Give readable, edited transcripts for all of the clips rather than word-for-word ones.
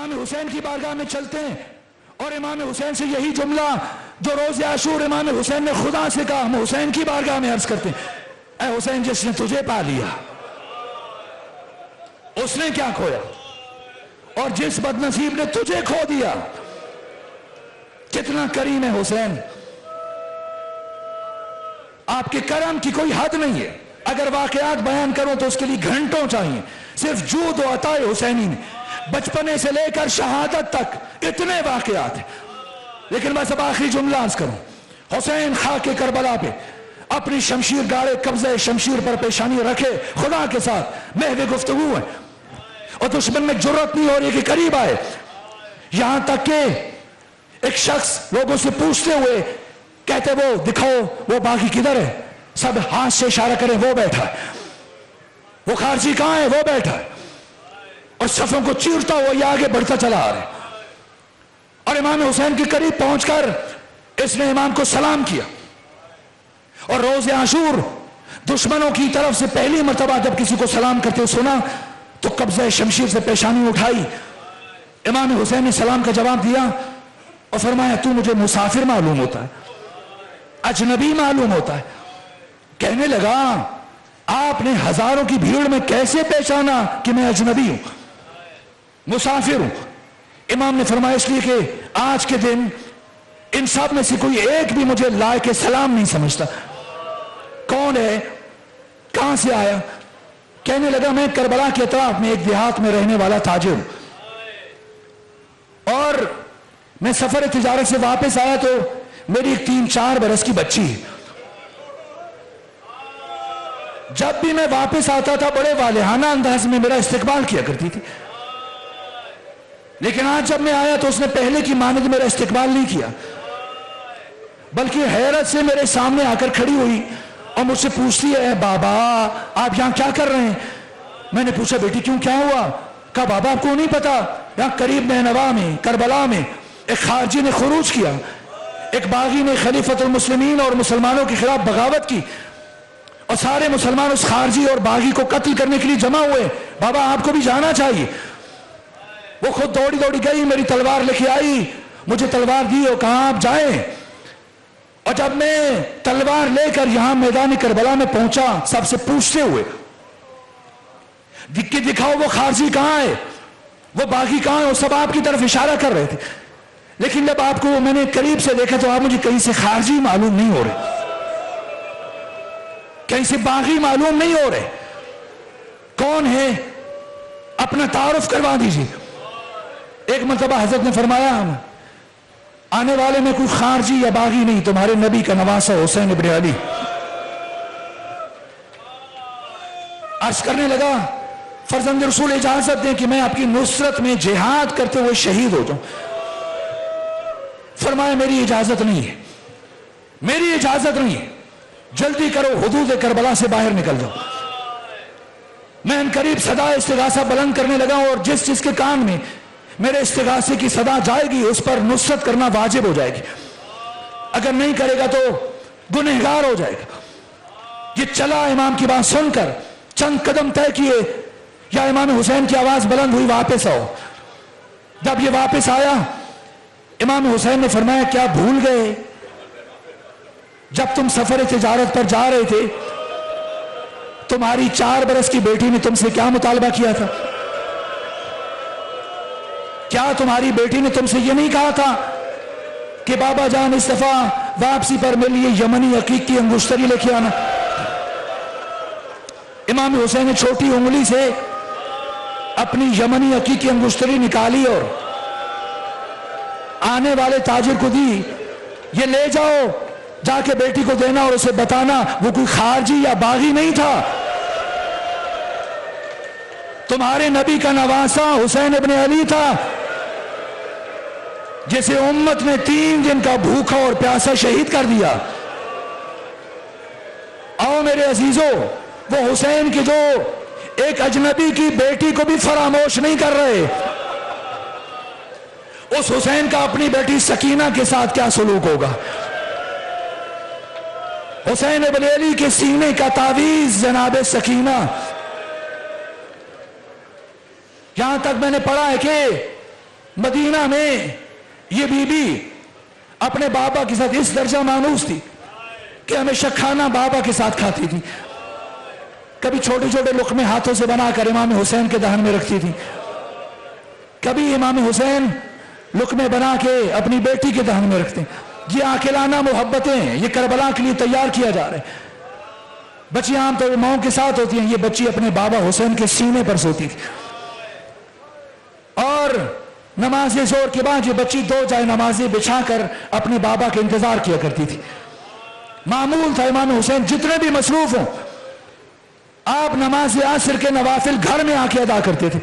امام حسین کی بارگاہ میں چلتے ہیں اور امام حسین سے یہی جملہ جو روز عاشور امام حسین نے خدا سے کہا ہم حسین کی بارگاہ میں عرض کرتے ہیں، اے حسین جس نے تجھے پا لیا اس نے کیا کھویا، اور جس بد نصیب نے تجھے کھو دیا کتنا کریم ہے حسین، آپ کے کرم کی کوئی حد نہیں ہے۔ اگر واقعات بیان کروں تو اس کے لیے گھنٹوں چاہیے، صرف جود و عطا حسینی نے بچپنے سے لے کر شہادت تک اتنے واقعات ہیں۔ لیکن میں سب آخری جملہ عرض کروں، حسین خاک کربلا پہ اپنی شمشیر گاڑے، قبضہ شمشیر پر پیشانی رکھے، خدا کے ساتھ محو گفتگو ہے، اور دشمن میں جرت نہیں ہو رہی کہ قریب آئے، یہاں تک کہ ایک شخص لوگوں سے پوچھتے ہوئے کہتے وہ دکھاؤ وہ باغی کدھر ہے، سب ہاتھ سے اشارہ کریں وہ بیٹھا ہے، وہ خارجی کہاں ہے وہ بیٹھا ہے، اور صفوں کو چیرتا ہوا یہ آگے بڑھتا چلا آ رہا ہے، اور امام حسین کے قریب پہنچ کر اس نے امام کو سلام کیا، اور روز عاشور دشمنوں کی طرف سے پہلی مرتبہ جب کسی کو سلام کرتے سنا تو قبضہ شمشیر سے پیشانی اٹھائی، امام حسین نے سلام کا جواب دیا اور فرمایا تو مجھے مسافر معلوم ہوتا ہے، اجنبی معلوم ہوتا ہے۔ کہنے لگا آپ نے ہزاروں کی بھیڑ میں کیسے پہچانا کہ میں اجنبی ہوں، مسافر ہوں؟ امام نے فرمایا اس لیے کہ آج کے دن ان سب میں سے کوئی ایک بھی مجھے لائق سلام نہیں سمجھتا، کون ہے، کہاں سے آیا؟ کہنے لگا میں کربلا کے اطراف میں ایک دیہات میں رہنے والا تاجر ہوں، اور میں سفر تجارت سے واپس آیا تو میری ایک 3-4 برس کی بچی ہے، جب بھی میں واپس آتا تھا بڑے والہانہ انداز میں میرا استقبال کیا کرتی تھی، لیکن آج جب میں آیا تو اس نے پہلے کی مانند میرا استقبال نہیں کیا، بلکہ حیرت سے میرے سامنے آ کر کھڑی ہوئی اور مجھ سے پوچھتی ہے بابا آپ یہاں کیا کر رہے ہیں؟ میں نے پوچھا بیٹی کیوں کیا ہوا؟ کہا بابا آپ کو نہیں پتا یہاں قریب نینوا میں کربلا میں ایک خارجی نے خروج کیا، ایک باغی نے خلیفۃ المسلمین اور مسلمانوں کے خلاف بغاوت کی، اور سارے مسلمان اس خارجی اور باغی کو قتل کرنے کے لیے جمع ہوئے، بابا آپ کو بھی جانا چاہیے۔ وہ خود دوڑی دوڑی گئی، میری تلوار لے کے آئی، مجھے تلوار دی اور کہا آپ جائیں، اور جب میں تلوار لے کر یہاں میدان کربلا میں پہنچا سب سے پوچھتے ہوئے کہ دکھاؤ وہ خارجی کہاں ہے، وہ باغی کہاں ہے، وہ سب آپ کی طرف اشارہ کر رہے تھے، لیکن جب آپ کو میں نے قریب سے دیکھا تو آپ مجھے کہیں سے خارجی معلوم نہیں ہو رہے، کہیں سے باغی معلوم نہیں ہو رہے، کون ہے اپنا تعارف کروا دیجیے۔ ایک مرتبہ حضرت نے فرمایا آنے والے میں کوئی خارجی یا باغی نہیں، تمہارے نبی کا نواسہ حسین ابن علی۔ عرض کرنے لگا فرزند رسول اجازت دیں کہ میں آپ کی نصرت میں جہاد کرتے ہوئے شہید ہو جاؤں۔ فرمایا میری اجازت نہیں ہے، میری اجازت نہیں ہے، جلدی کرو حدود کربلا سے باہر نکل جاؤ۔ میں ان قریب صدا استغاثہ بلند کرنے لگا، اور جس جس کے کان میں میرے استغاثے کی صدا جائے گی اس پر نصرت کرنا واجب ہو جائے گی، اگر نہیں کرے گا تو گنہگار ہو جائے گا۔ یہ چلا امام کی بات سن کر چند قدم طے کیے، یا امام حسین کی آواز بلند ہوئی واپس آؤ۔ جب یہ واپس آیا امام حسین نے فرمایا کیا بھول گئے جب تم سفر تجارت پر جا رہے تھے تمہاری 4 برس کی بیٹی نے تم سے کیا مطالبہ کیا تھا؟ کیا تمہاری بیٹی نے تم سے یہ نہیں کہا تھا کہ بابا جان اس دفعہ واپسی پر میرے لیے یمنی عقیق کی انگشتری لے کے آنا؟ امام حسین نے چھوٹی انگلی سے اپنی یمنی عقیق کی انگشتری نکالی اور آنے والے تاجر کو دی، یہ لے جاؤ، جا کے بیٹی کو دینا اور اسے بتانا وہ کوئی خارجی یا باغی نہیں تھا، تمہارے نبی کا نواسہ حسین ابن علی تھا، جسے امت نے 3 دن کا بھوکا اور پیاسا شہید کر دیا۔ آؤ میرے عزیزوں، وہ حسین کے جو ایک اجنبی کی بیٹی کو بھی فراموش نہیں کر رہے، اس حسین کا اپنی بیٹی سکینہ کے ساتھ کیا سلوک ہوگا؟ حسین ابن علی کے سینے کا تعویذ جناب سکینہ، یہاں تک میں نے پڑھا ہے کہ مدینہ میں یہ بی بی اپنے بابا کے ساتھ اس درجہ مانوس تھی کہ ہمیشہ کھانا بابا کے ساتھ کھاتی تھی. کبھی چھوٹے چھوٹے لقمے ہاتھوں سے بنا کر امام حسین کے دہن میں رکھتی تھی. کبھی امام حسین لقمے بنا کے اپنی بیٹی کے دہن میں رکھتے. یہ عاقلانہ محبتیں ہیں، یہ کربلا کے لیے تیار کیا جا رہا ہے. بچی عام طور پر ماؤں کے ساتھ ہوتی ہیں، یہ بچی اپنے بابا حسین کے سینے پر سوتی تھی. اور نماز ظہر کے بعد یہ بچی 2 جائے نمازیں بچھا کر اپنے بابا کے انتظار کیا کرتی تھی. معمول تھا امام حسین جتنے بھی مصروف ہوں آپ نماز عصر کے نوافل گھر میں آ کے ادا کرتے تھے.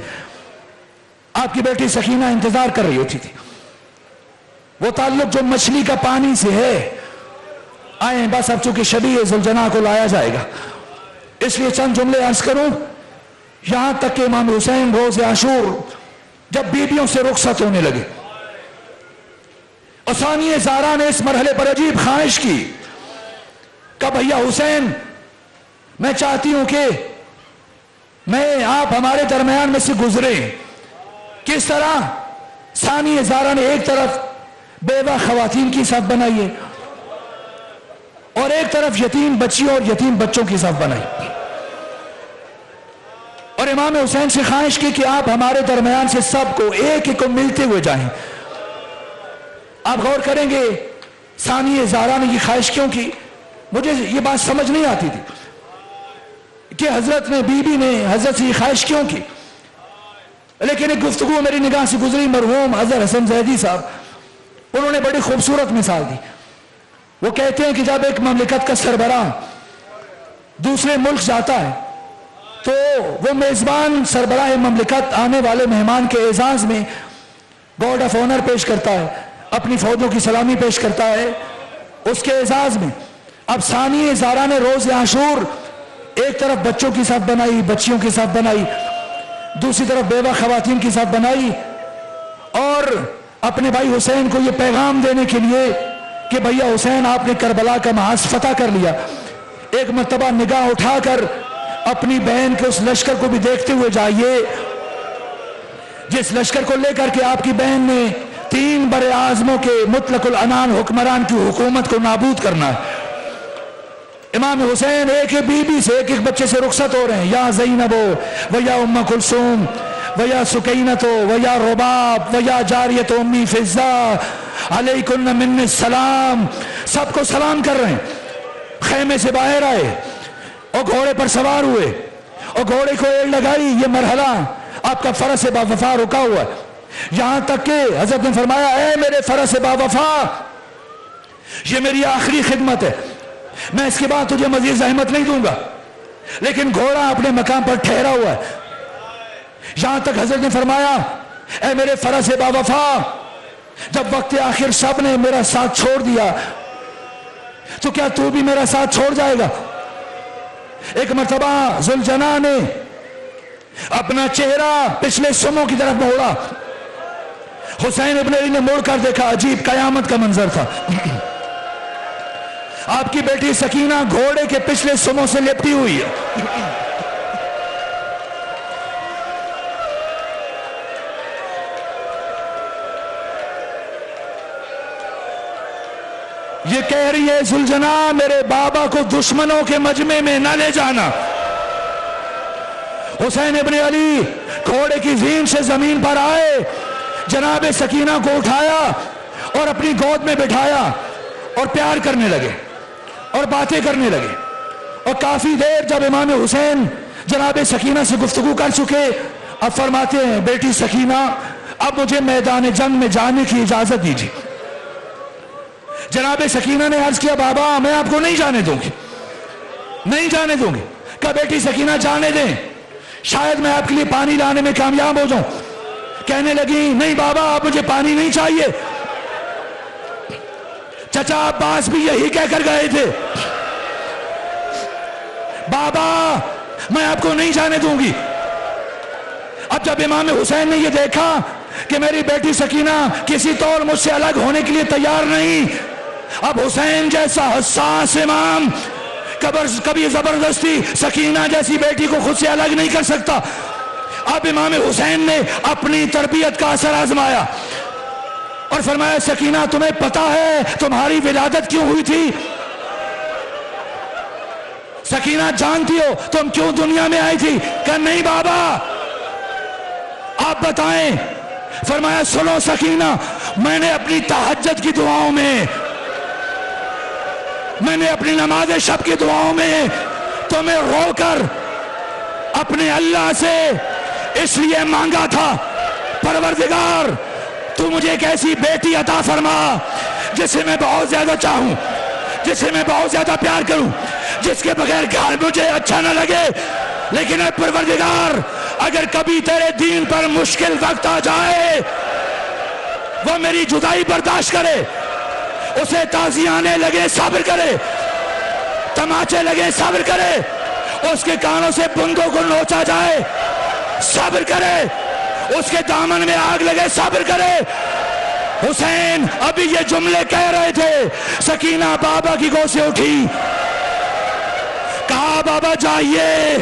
آپ کی بیٹی سکینہ انتظار کر رہی ہوتی تھی. وہ تعلق جو مچھلی کا پانی سے ہے، آئیں بس اب چونکہ شبیہ ذوالجناح کو لایا جائے گا اس لیے چند جملے عرض کروں. یہاں تک کہ امام حسین روز عاشور جب بیویوں سے رخصت ہونے لگے، اور ثانیہ زہرا نے اس مرحلے پر عجیب خواہش کی کہ بھیا حسین میں چاہتی ہوں کہ آپ ہمارے درمیان میں سے گزرے. کس طرح؟ ثانیہ زہرا نے ایک طرف بیوہ خواتین کی صف بنائی ہے اور ایک طرف یتیم بچیوں اور یتیم بچوں کی صف بنائی، اور امام حسین سے خواہش کی کہ آپ ہمارے درمیان سے سب کو ایک ایک کو ملتے ہوئے جائیں. آپ غور کریں گے ثانیہ زہرا نے یہ خواہش کیوں کی؟ مجھے یہ بات سمجھ نہیں آتی تھی کہ حضرت نے بی بی نے حضرت سے یہ خواہش کیوں کی. لیکن ایک گفتگو میری نگاہ سے گزری، مرحوم اظہر حسن زیدی صاحب انہوں نے بڑی خوبصورت مثال دی. وہ کہتے ہیں کہ جب ایک مملکت کا سربراہ دوسرے ملک جاتا ہے تو وہ میزبان سربراہ مملکت آنے والے مہمان کے اعزاز میں گارڈ آف آنر پیش کرتا ہے، اپنی فوجوں کی سلامی پیش کرتا ہے اس کے اعزاز میں. اب ثانیہ زہرا نے روز عاشور ایک طرف بچوں کی صف بنائی، بچیوں کی صف بنائی، دوسری طرف بیوہ خواتین کی صف بنائی، اور اپنے بھائی حسین کو یہ پیغام دینے کے لیے کہ بھیا حسین آپ نے کربلا کا محاذ فتح کر لیا. ایک مرتبہ نگاہ اٹھا کر اپنی بہن کے اس لشکر کو بھی دیکھتے ہوئے جائیے جس لشکر کو لے کر کے آپ کی بہن نے 3 بر اعظموں کے مطلق العنان حکمران کی حکومت کو نابود کرنا ہے. امام حسین ایک بی بی سے ایک بچے سے رخصت ہو رہے ہیں. یا زینب و یا ام کلثوم و یا سکینت و یا رباب و یا جاریت امی فضہ علیکن من السلام، سب کو سلام کر رہے ہیں. خیمے سے باہر آئے اور گھوڑے پر سوار ہوئے اور گھوڑے کو ایڑ لگائی. یہ مرحلہ آپ کا فرس با وفا رکا ہوا ہے. یہاں تک کہ حضرت نے فرمایا اے میرے فرس با وفا، یہ میری آخری خدمت ہے، میں اس کے بعد تجھے مزید زحمت نہیں دوں گا. لیکن گھوڑا اپنے مقام پر ٹھہرا ہوا ہے. یہاں تک حضرت نے فرمایا اے میرے فرس با وفا، جب وقت آخر سب نے میرا ساتھ چھوڑ دیا تو کیا تو بھی میرا ساتھ چھوڑ جائے گا؟ ایک مرتبہ ذوالجناح نے اپنا چہرہ پچھلے سموں کی طرف موڑا. حسین ابن علی نے موڑ کر دیکھا، عجیب قیامت کا منظر تھا. آپ کی بیٹی سکینہ گھوڑے کے پچھلے سموں سے لپٹی ہوئی ہے. یہ کہہ رہی ہے ذوالجناح میرے بابا کو دشمنوں کے مجمع میں نہ لے جانا. حسین ابن علی گھوڑے کی زین سے زمین پر آئے، جناب سکینہ کو اٹھایا اور اپنی گود میں بٹھایا اور پیار کرنے لگے اور باتیں کرنے لگے. اور کافی دیر جب امام حسین جناب سکینہ سے گفتگو کر چکے، اب فرماتے ہیں بیٹی سکینہ اب مجھے میدان جنگ میں جانے کی اجازت دیجیے. جناب سکینہ نے عرض کیا بابا میں آپ کو نہیں جانے دوں گی، نہیں جانے دوں گی. کہا بیٹی سکینہ جانے دیں، شاید میں آپ کے لیے پانی لانے میں کامیاب ہو جاؤں. کہنے لگی نہیں بابا آپ مجھے پانی نہیں چاہیے. چچا عباس بھی یہی کہہ کر گئے تھے بابا میں آپ کو نہیں جانے دوں گی. اب جب امام حسین نے یہ دیکھا کہ میری بیٹی سکینہ کسی طور مجھ سے الگ ہونے کے لیے تیار نہیں، اب حسین جیسا حساس امام کبھی زبردستی سکینہ جیسی بیٹی کو خود سے الگ نہیں کر سکتا. اب امام حسین نے اپنی تربیت کا اثر آزمایا اور فرمایا سکینہ تمہیں پتا ہے تمہاری ولادت کیوں ہوئی تھی؟ سکینہ جانتی ہو تم کیوں دنیا میں آئی تھی؟ کہ نہیں بابا آپ بتائیں۔ فرمایا سنو سکینہ، میں نے اپنی تہجد کی دعاؤں میں نے اپنی نماز شب کی دعاؤں میں تمہیں رو کر اپنے اللہ سے اس لیے مانگا تھا، پروردگار تو مجھے ایک ایسی بیٹی عطا فرما جسے میں بہت زیادہ چاہوں، جسے میں بہت زیادہ پیار کروں، جس کے بغیر گھر مجھے اچھا نہ لگے، لیکن اے پروردگار اگر کبھی تیرے دین پر مشکل وقت آ جائے، وہ میری جدائی برداشت کرے، اسے تازیانے لگے صبر کرے، تماچے لگے صبر کرے، اس کے کانوں سے بندوں کو نوچا جائے صبر کرے، اس کے دامن میں آگ لگے صبر کرے۔ حسین ابھی یہ جملے کہہ رہے تھے، سکینہ بابا کی گود سے اٹھی، کہا بابا جائیے